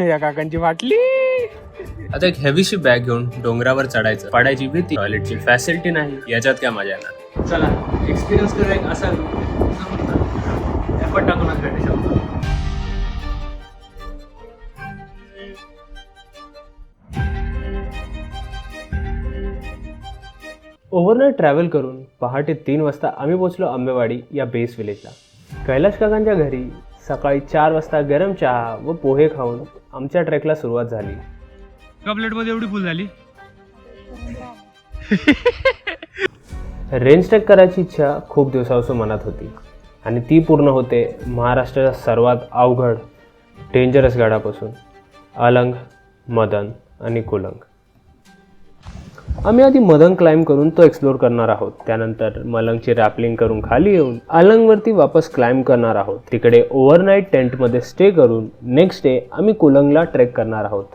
या काकांची वाटली. आता एक हेवीशी बॅग घेऊन डोंगरावर चढायचं, पडायची भीती, टॉयलेटची फॅसिलिटी नाही, याच्यात काय मजा येणार. चला एक्सपिरियन्स करूया एक असा एफर्ट टाकून भेटू शकतो. ओव्हरनाईट ट्रॅव्हल करून पहाटे 3 वाजता आम्ही पोहोचलो आंबेवाडी या बेस विलेजला. कैलाश काकांच्या घरी सकाळी 4 वाजता गरम चहा व पोहे खाऊन आमच्या ट्रेकला सुरुवात झाली. एका प्लेटमध्ये एवढी फुल झाली. रेंज ट्रेक करायची इच्छा खूप दिवसापासून मनात होती आणि ती पूर्ण होते महाराष्ट्राच्या सर्वात अवघड डेंजरस गडापासून, अलंग, मदन आणि कुलंग. आम्ही आधी मदन क्लाइंब करून तो एक्सप्लोर करणार आहोत. त्यानंतर मलंगची रॅपलिंग करून खाली येऊन अलंगवरती वापस क्लाइंब करणार आहोत. तिकडे ओव्हरनाईट टेंटमध्ये स्टे करून नेक्स्ट डे आम्ही कुलंगला ट्रेक करणार आहोत.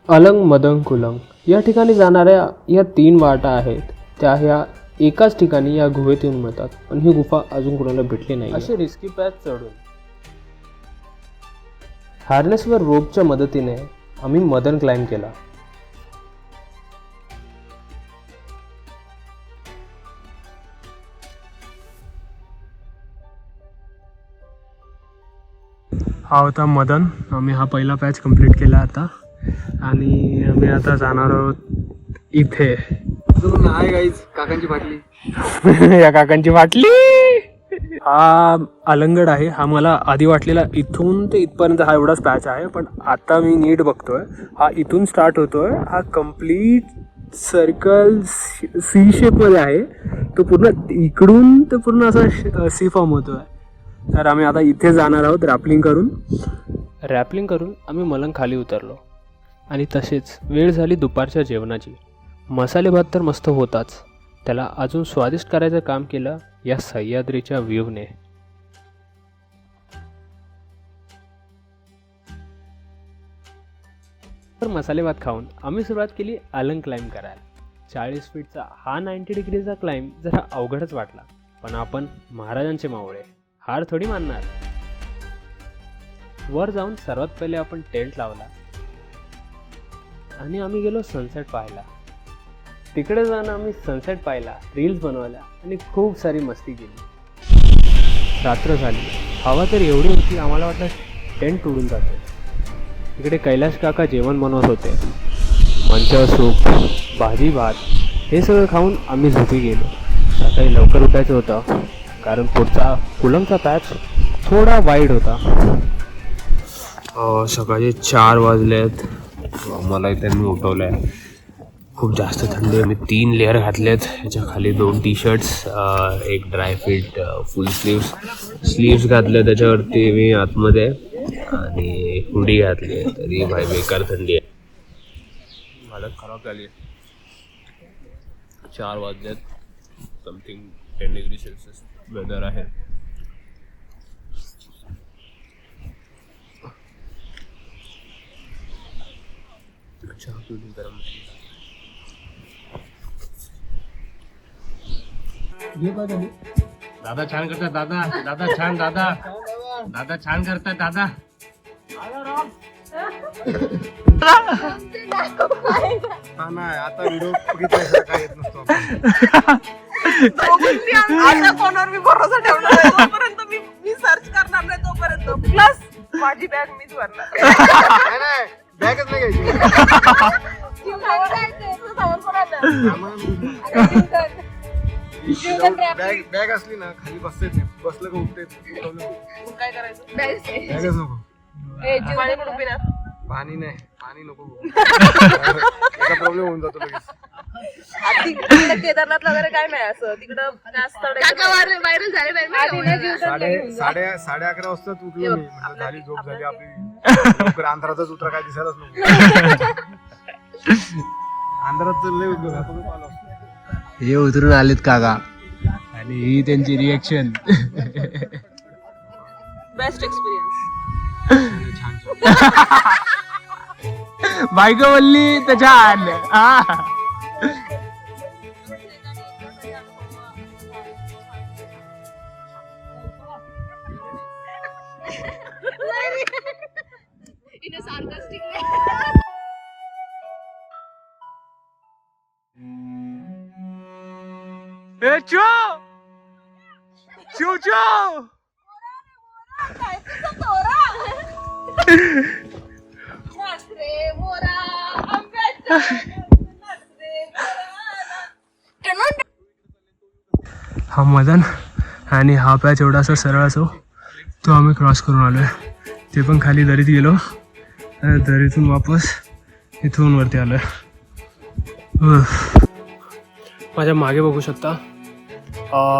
अलंग, मदन, कुलंग या ठिकाणी जाणाऱ्या या 3 वाटा आहेत त्या ह्या एकाच ठिकाणी या गुहेत येऊन मिळतात, पण ही गुफा अजून कुणाला भेटली नाही. अशी रिस्की पॅथ चढून हार्नेसवर रोपच्या मदतीने आम्ही मदन क्लाइंब केला. हा होता मदन. आम्ही हा पहिला पॅच कंप्लीट केला आता आणि आम्ही आता जाणार आहोत इथे. आहे गाईज काकांची बाटली. या काकांची वाटली. हा अलंगड आहे. हा मला आधी वाटलेला इथून ते इथपर्यंत हा एवढाच पॅच आहे, पण आता मी नीट बघतोय हा इथून स्टार्ट होतोय. हा कम्प्लीट सर्कल सी शेपमध्ये आहे. तो पूर्ण इकडून ते पूर्ण असा सी फॉर्म होतोय. तर आम्ही आता इथे जाणार आहोत रॅपलिंग करून. रॅपलिंग करून आम्ही मलंग खाली उतरलो आणि तसेच वेळ झाली दुपारच्या जेवणाची. मसाले भात तर मस्त होताच, त्याला अजून स्वादिष्ट करायचं काम केलं या सह्याद्रीच्या व्ह्यूने. तर मसाले भात खाऊन आम्ही सुरुवात केली अलंग क्लाइंब करायला. 40 फीटचा हा 90 डिग्रीचा क्लाइंब जरा अवघडच वाटला, पण आपण महाराजांचे मावळे, हार थोडी मानणार. वर जाऊन सर्वात पहिले आपण टेंट लावला आणि आम्ही गेलो सनसेट पाहायला. तिकडे जाऊन आम्ही सनसेट पाहिला, रील्स बनवल्या आणि खूप सारी मस्ती केली. रात्र झाली, हवा तर एवढी होती आम्हाला वाटलं टेंट उडून जाते. तिकडे कैलाश काका जेवण बनवत होते. मंचावर सूप, भाजी, भात हे सगळं खाऊन आम्ही झोपी गेलो. सकाळी लवकर उठायचं होतं कारण पुढचा कुलंगचा पॅच थोडा वाईड होता. सकाळचे 4 वाजलेत. मला त्यांनी उठवलं आहे. खूप जास्त थंडी आहे. मी 3 लेअर घातलेत. ह्याच्या खाली 2 टी-शर्ट्स, एक ड्राय फिट फुल स्लीव्स घातले. त्याच्यावरती मी आतमध्ये आणि हुडी घातली. तरी भाई बेकार थंडी आहे. हालत खराब झाली आहे. 4 वाजलेत. समथिंग 10 डिग्री सेल्सिअस वेदर आहे. चहा पिऊन गरम. दादा छान करतात. दादा छान. दादा छान करतात. दादा नाही आता व्हिडिओ बघितला काय येत नसतो. आता फोनवर मी भरोसा ठेवणार आहे. तोपर्यंत मी सर्च करणार नाही तोपर्यंत. प्लस माझी बॅग मीच भरणार. नाही बॅगच नाही घ्यायची. बॅग असली ना खाली बसता येत नाही. बसलं का उठता येत नाही. काय करायचं? बॅगच नको. पाणी कुठून पिणार? पाणी नाही, पाणी नको. त्याचा प्रॉब्लेम होऊन जातो लगेच. तिकडे केदारनाथ वगैरे काय नाही असं तिकडं जास्त व्हायरल झाले. 11:30 वाजता उठलो मी. म्हणजे झाली झोप झाली आपली. अंधारातच उतरा काय दिसायलाच नको. अंधारात लय उतरलो. हे उतरून आलेत काका आणि ही त्यांची रिएक्शन. Best experience. बायको बोलली तर छान. In a sarcastic way. हा मदन आणि हा पॅच एवढासा सरळ असो तो आम्ही क्रॉस करून आलो आहे. ते पण खाली दरीत गेलो आणि दरीतून वापस इथून वरती आलो आहे. माझ्या मागे बघू शकता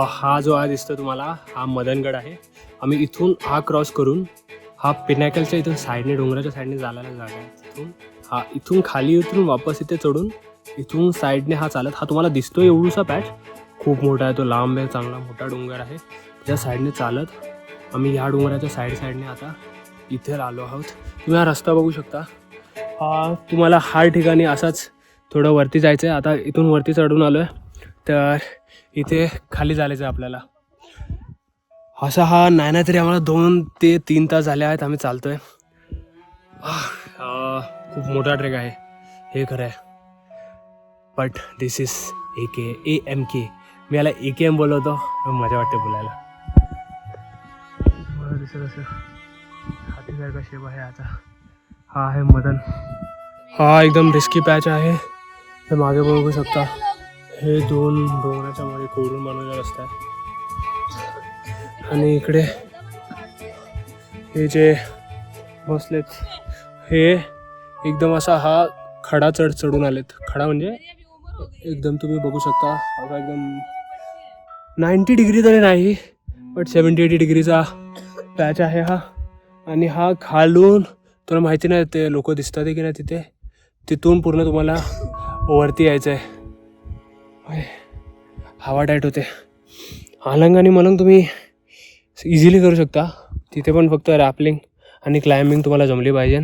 हा जो आहे दिसतो तुम्हाला हा मदनगड आहे. आम्ही इथून हा क्रॉस करून हा पिनॅकलच्या इथून साईडने डोंगराच्या साईडने जायला जागा आहे. तिथून हा इथून खाली उतरून वापस इथे चढून इथून साईडने हा चालत हा तुम्हाला दिसतो एवढूसा पॅच खूप मोठा आहे. तो लांब आहे चांगला मोठा डोंगर आहे. त्या साईडने चालत आम्ही ह्या डोंगराच्या साईडने आता इथे आलो आहोत. तुम्ही हा रस्ता बघू शकता. तुम्हाला हा ठिकाणी असाच थोडं वरती जायचं आहे. आता इथून वरती चढून आलो आहे तर इथे खाली जायचं आहे आपल्याला. असा हा नाही तरी आम्हाला 2 ते 3 तास झाले आहेत आम्ही चालतो आहे. खूप मोठा ट्रेक आहे हे खरं आहे. But this is AMK. मी याला AKM बोलवतो मजा वाटते बोलायला. मला दिसत असं हातीसारखा शेप आहे. आता हा आहे मदन. हा एकदम रिस्की पॅच आहे. हे मागे बघू शकता हे 2 डोंगराच्या मध्ये कोरून बनवलेला रस्ता आहे. आणि इकडे हे जे बसलेत हे एकदम असा हा खडा चढून आलेत. खडा म्हणजे एकदम तुम्ही बघू शकता आता एकदम 90 डिग्री तरी नाही बट 70-80 डिग्रीचा पॅच आहे हा. आणि हा खालून तुला माहिती नाही ते लोक दिसतात की नाही तिथे तिथून पूर्ण तुम्हाला वरती यायचं आहे. हवा टाईट होते. अलंग आणि मलंग तुम्ही इझिली करू शकता. तिथे पण फक्त रॅपलिंग आणि क्लाइम्बिंग तुम्हाला जमली पाहिजे.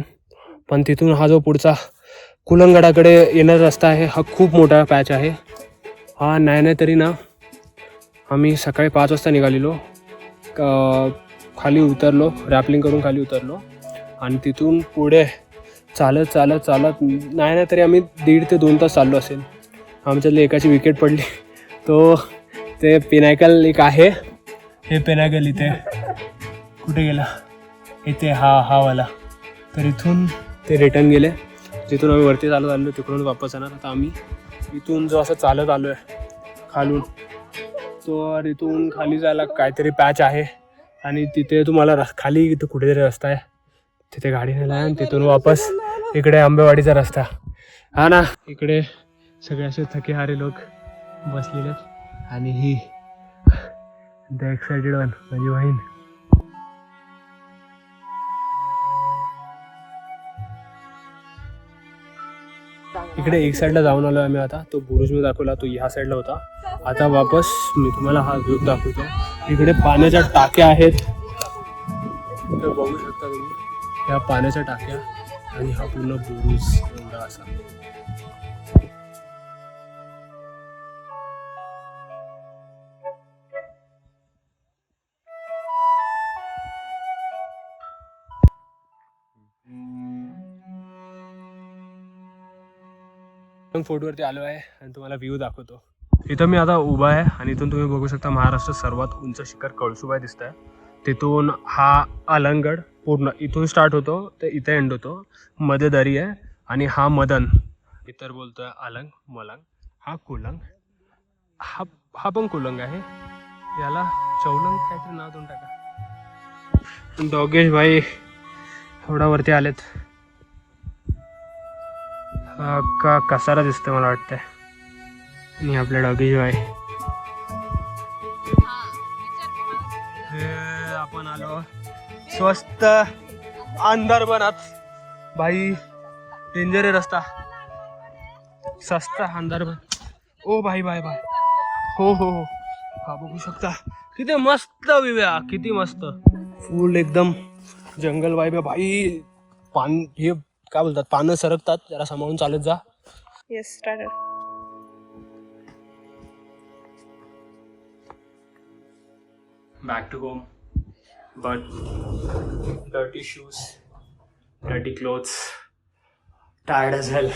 पण तिथून हा जो पुढचा कुलंगडाकडे येणारा रस्ता आहे हा खूप मोठा पॅच आहे. हा नाही तरी ना आम्ही सकाळी 5 वाजता निघालेलो. खाली उतरलो रॅपलिंग करून खाली उतरलो आणि तिथून पुढे चालत चालत चालत नाही तरी आम्ही 1.5 ते 2 तास चाललो असेल. आमच्यातली एकाची विकेट पडली. तो ते पिनॅकल एक आहे. हे पिनॅकल इथे कुठे गेला इथे हा वाला. तर इथून ते रिटर्न गेले. जिथून आम्ही वरती चालत आलो तिकडून वापस येणार. आता आम्ही इथून जो असं चालत आलो आहे खालून तर इथून खाली जायला काहीतरी पॅच आहे आणि तिथे तुम्हाला खाली इथं कुठेतरी रस्ता आहे तिथे गाडी नेला आहे आणि तिथून वापस इकडे आंबेवाडीचा रस्ता. हा ना इकडे सगळे असे थकेहारे लोक बसलेले आहेत आणि ही द एक्सायटेड वन माझी बहीण. इकडे एक साईडला जाऊन आलो आम्ही. आता तो बुरुज मी दाखवला तो ह्या साईडला होता. आता वापस मी तुम्हाला हा व्ह्यू दाखवतो. इकडे पाण्याच्या टाक्या आहेत तर बघू शकता तुम्ही ह्या पाण्याच्या टाक्या आणि हा पूर्ण बुरुज एवढा असा. फोटोवरती आलो आहे आणि तुम्हाला व्ह्यू दाखवतो. इथं मी आता उभा आहे आणि इथून तुम्ही बघू शकता महाराष्ट्रात सर्वात उंच शिखर कळसुबाई दिसत आहे. तिथून हा अलंगगड पूर्ण इथून स्टार्ट होतो ते इथे एंड होतो. मध्ये दरी आहे आणि हा मदन इतर बोलतोय अलंग मलंग. हा कुलंग हा पण कुलंग आहे. याला चौलंग काहीतरी नाव देऊन टाका. दोघेश भाई एवढा वरती आलेत. का कसारा दिसतोय मला वाटतंय. आणि आपल्या डॉगेश भाई आपण आलो स्वस्त अंदरबनात. भाई डेंजर आहे रस्ता. सस्ता अंदरबन. ओ भाई भाई भाई हो हो हो हा बघू शकता किती मस्त विव्या किती मस्त फुल एकदम जंगल वाईब आहे भाई. पान हे काय बोलतात पानं सरकतात जरा सांभाळून चालत जा. Yes starter. Back to home. but dirty shoes, dirty clothes, tired as hell.